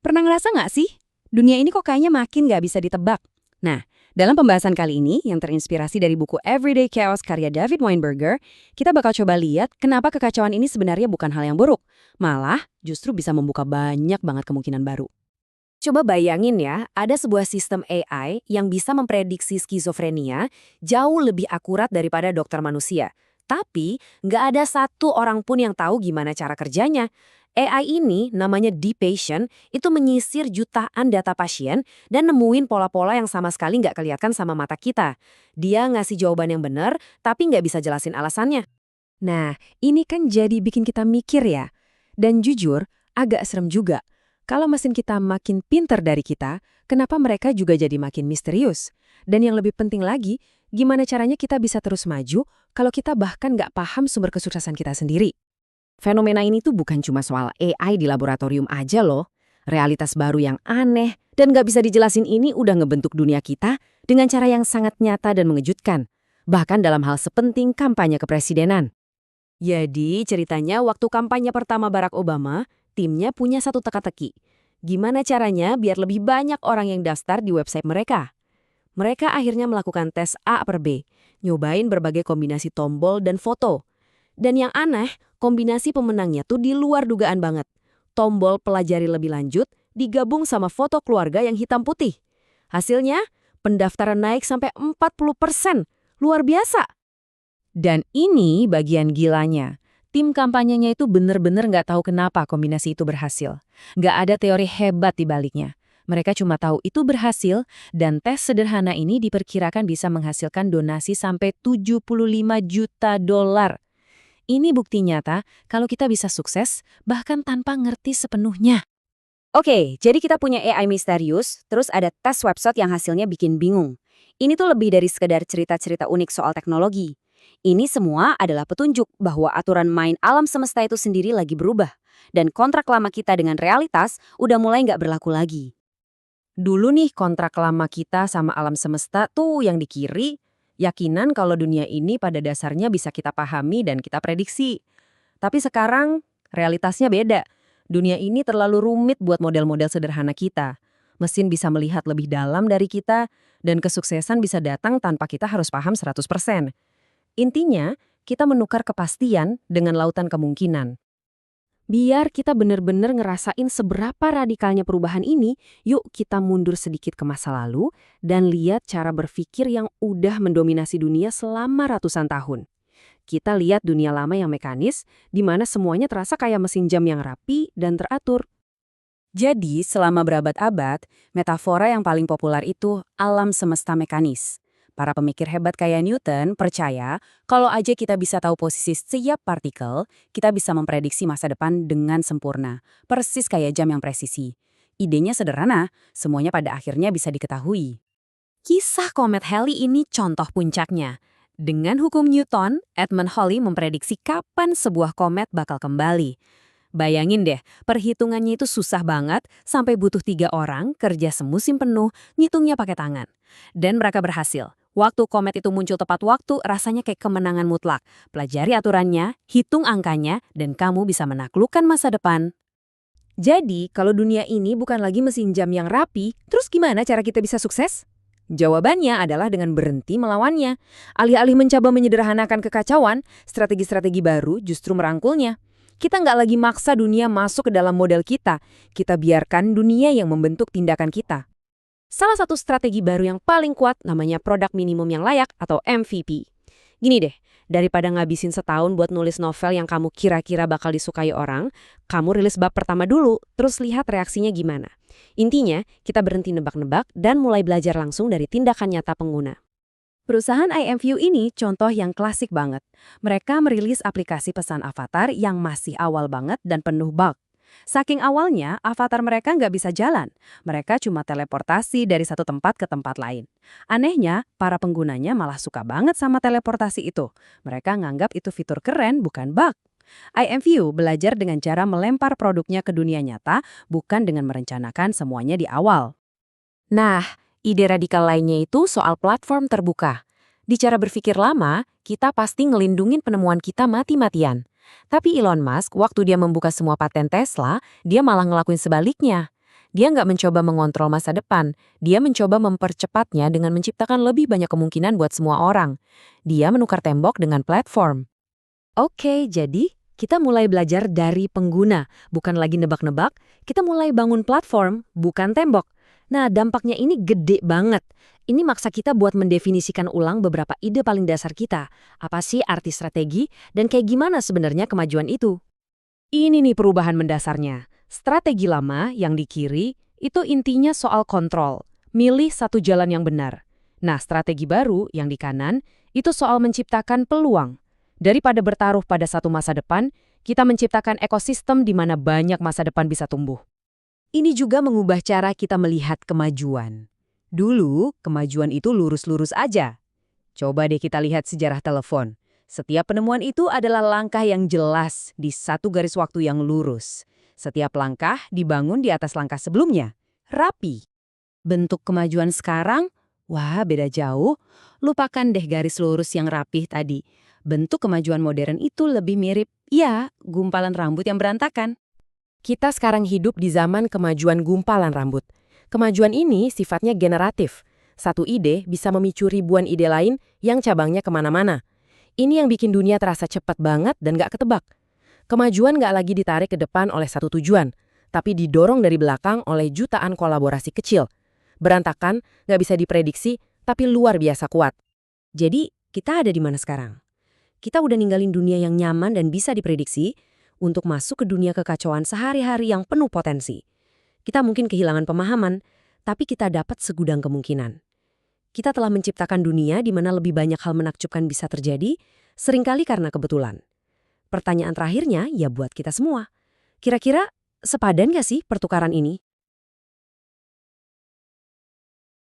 Pernah ngerasa nggak sih? Dunia ini kok kayaknya makin nggak bisa ditebak. Nah, dalam pembahasan kali ini yang terinspirasi dari buku Everyday Chaos karya David Weinberger, kita bakal coba lihat kenapa kekacauan ini sebenarnya bukan hal yang buruk. Malah, justru bisa membuka banyak banget kemungkinan baru. Coba bayangin ya, ada sebuah sistem AI yang bisa memprediksi skizofrenia jauh lebih akurat daripada dokter manusia. Tapi, nggak ada satu orang pun yang tahu gimana cara kerjanya. AI ini, namanya D-Patient, itu menyisir jutaan data pasien dan nemuin pola-pola yang sama sekali nggak kelihatan sama mata kita. Dia ngasih jawaban yang benar, tapi nggak bisa jelasin alasannya. Nah, ini kan jadi bikin kita mikir ya. Dan jujur, agak serem juga. Kalau mesin kita makin pinter dari kita, kenapa mereka juga jadi makin misterius? Dan yang lebih penting lagi, gimana caranya kita bisa terus maju kalau kita bahkan nggak paham sumber kesuksesan kita sendiri? Fenomena ini tuh bukan cuma soal AI di laboratorium aja loh. Realitas baru yang aneh dan nggak bisa dijelasin ini udah ngebentuk dunia kita dengan cara yang sangat nyata dan mengejutkan. Bahkan dalam hal sepenting kampanye kepresidenan. Jadi ceritanya waktu kampanye pertama Barack Obama, timnya punya satu teka-teki. Gimana caranya biar lebih banyak orang yang daftar di website mereka? Mereka akhirnya melakukan tes A per B, nyobain berbagai kombinasi tombol dan foto. Dan yang aneh, kombinasi pemenangnya tuh di luar dugaan banget. Tombol pelajari lebih lanjut digabung sama foto keluarga yang hitam putih. Hasilnya, pendaftaran naik sampai 40%. Luar biasa! Dan ini bagian gilanya. Tim kampanyenya itu bener-bener nggak tahu kenapa kombinasi itu berhasil. Nggak ada teori hebat di baliknya. Mereka cuma tahu itu berhasil, dan tes sederhana ini diperkirakan bisa menghasilkan donasi sampai 75 juta dolar. Ini bukti nyata kalau kita bisa sukses, bahkan tanpa ngerti sepenuhnya. Oke, jadi kita punya AI misterius, terus ada tes website yang hasilnya bikin bingung. Ini tuh lebih dari sekedar cerita-cerita unik soal teknologi. Ini semua adalah petunjuk bahwa aturan main alam semesta itu sendiri lagi berubah. Dan kontrak lama kita dengan realitas udah mulai nggak berlaku lagi. Dulu nih kontrak lama kita sama alam semesta tuh yang di kiri, yakinan kalau dunia ini pada dasarnya bisa kita pahami dan kita prediksi. Tapi sekarang realitasnya beda. Dunia ini terlalu rumit buat model-model sederhana kita. Mesin bisa melihat lebih dalam dari kita, dan kesuksesan bisa datang tanpa kita harus paham 100%. Intinya, kita menukar kepastian dengan lautan kemungkinan. Biar kita benar-benar ngerasain seberapa radikalnya perubahan ini, yuk kita mundur sedikit ke masa lalu dan lihat cara berpikir yang udah mendominasi dunia selama ratusan tahun. Kita lihat dunia lama yang mekanis, di mana semuanya terasa kayak mesin jam yang rapi dan teratur. Jadi, selama berabad-abad, metafora yang paling populer itu alam semesta mekanis. Para pemikir hebat kayak Newton percaya kalau aja kita bisa tahu posisi setiap partikel, kita bisa memprediksi masa depan dengan sempurna, persis kayak jam yang presisi. Idenya sederhana, semuanya pada akhirnya bisa diketahui. Kisah komet Halley ini contoh puncaknya. Dengan hukum Newton, Edmund Halley memprediksi kapan sebuah komet bakal kembali. Bayangin deh, perhitungannya itu susah banget sampai butuh 3 orang kerja semusim penuh, ngitungnya pakai tangan. Dan mereka berhasil. Waktu komet itu muncul tepat waktu, rasanya kayak kemenangan mutlak. Pelajari aturannya, hitung angkanya, dan kamu bisa menaklukkan masa depan. Jadi, kalau dunia ini bukan lagi mesin jam yang rapi, terus gimana cara kita bisa sukses? Jawabannya adalah dengan berhenti melawannya. Alih-alih mencoba menyederhanakan kekacauan, strategi-strategi baru justru merangkulnya. Kita nggak lagi maksa dunia masuk ke dalam model kita biarkan dunia yang membentuk tindakan kita. Salah satu strategi baru yang paling kuat namanya produk minimum yang layak atau MVP. Gini deh, daripada ngabisin setahun buat nulis novel yang kamu kira-kira bakal disukai orang, kamu rilis bab pertama dulu, terus lihat reaksinya gimana. Intinya, kita berhenti nebak-nebak dan mulai belajar langsung dari tindakan nyata pengguna. Perusahaan IMView ini contoh yang klasik banget. Mereka merilis aplikasi pesan avatar yang masih awal banget dan penuh bug. Saking awalnya, avatar mereka nggak bisa jalan. Mereka cuma teleportasi dari satu tempat ke tempat lain. Anehnya, para penggunanya malah suka banget sama teleportasi itu. Mereka nganggap itu fitur keren, bukan bug. IMView belajar dengan cara melempar produknya ke dunia nyata, bukan dengan merencanakan semuanya di awal. Nah, ide radikal lainnya itu soal platform terbuka. Di cara berpikir lama, kita pasti ngelindungin penemuan kita mati-matian. Tapi Elon Musk, waktu dia membuka semua paten Tesla, dia malah ngelakuin sebaliknya. Dia nggak mencoba mengontrol masa depan, dia mencoba mempercepatnya dengan menciptakan lebih banyak kemungkinan buat semua orang. Dia menukar tembok dengan platform. Oke, jadi kita mulai belajar dari pengguna, bukan lagi nebak-nebak, kita mulai bangun platform, bukan tembok. Nah, dampaknya ini gede banget. Ini maksa kita buat mendefinisikan ulang beberapa ide paling dasar kita. Apa sih arti strategi, dan kayak gimana sebenarnya kemajuan itu? Ini nih perubahan mendasarnya. Strategi lama yang di kiri itu intinya soal kontrol, milih satu jalan yang benar. Nah, strategi baru yang di kanan itu soal menciptakan peluang. Daripada bertaruh pada satu masa depan, kita menciptakan ekosistem di mana banyak masa depan bisa tumbuh. Ini juga mengubah cara kita melihat kemajuan. Dulu, kemajuan itu lurus-lurus aja. Coba deh kita lihat sejarah telepon. Setiap penemuan itu adalah langkah yang jelas di satu garis waktu yang lurus. Setiap langkah dibangun di atas langkah sebelumnya. Rapi. Bentuk kemajuan sekarang, wah beda jauh. Lupakan deh garis lurus yang rapih tadi. Bentuk kemajuan modern itu lebih mirip, ya, gumpalan rambut yang berantakan. Kita sekarang hidup di zaman kemajuan gumpalan rambut. Kemajuan ini sifatnya generatif. Satu ide bisa memicu ribuan ide lain yang cabangnya kemana-mana. Ini yang bikin dunia terasa cepat banget dan gak ketebak. Kemajuan gak lagi ditarik ke depan oleh satu tujuan, tapi didorong dari belakang oleh jutaan kolaborasi kecil. Berantakan, gak bisa diprediksi, tapi luar biasa kuat. Jadi, kita ada di mana sekarang? Kita udah ninggalin dunia yang nyaman dan bisa diprediksi untuk masuk ke dunia kekacauan sehari-hari yang penuh potensi. Kita mungkin kehilangan pemahaman, tapi kita dapat segudang kemungkinan. Kita telah menciptakan dunia di mana lebih banyak hal menakjubkan bisa terjadi, seringkali karena kebetulan. Pertanyaan terakhirnya ya buat kita semua. Kira-kira sepadan gak sih pertukaran ini?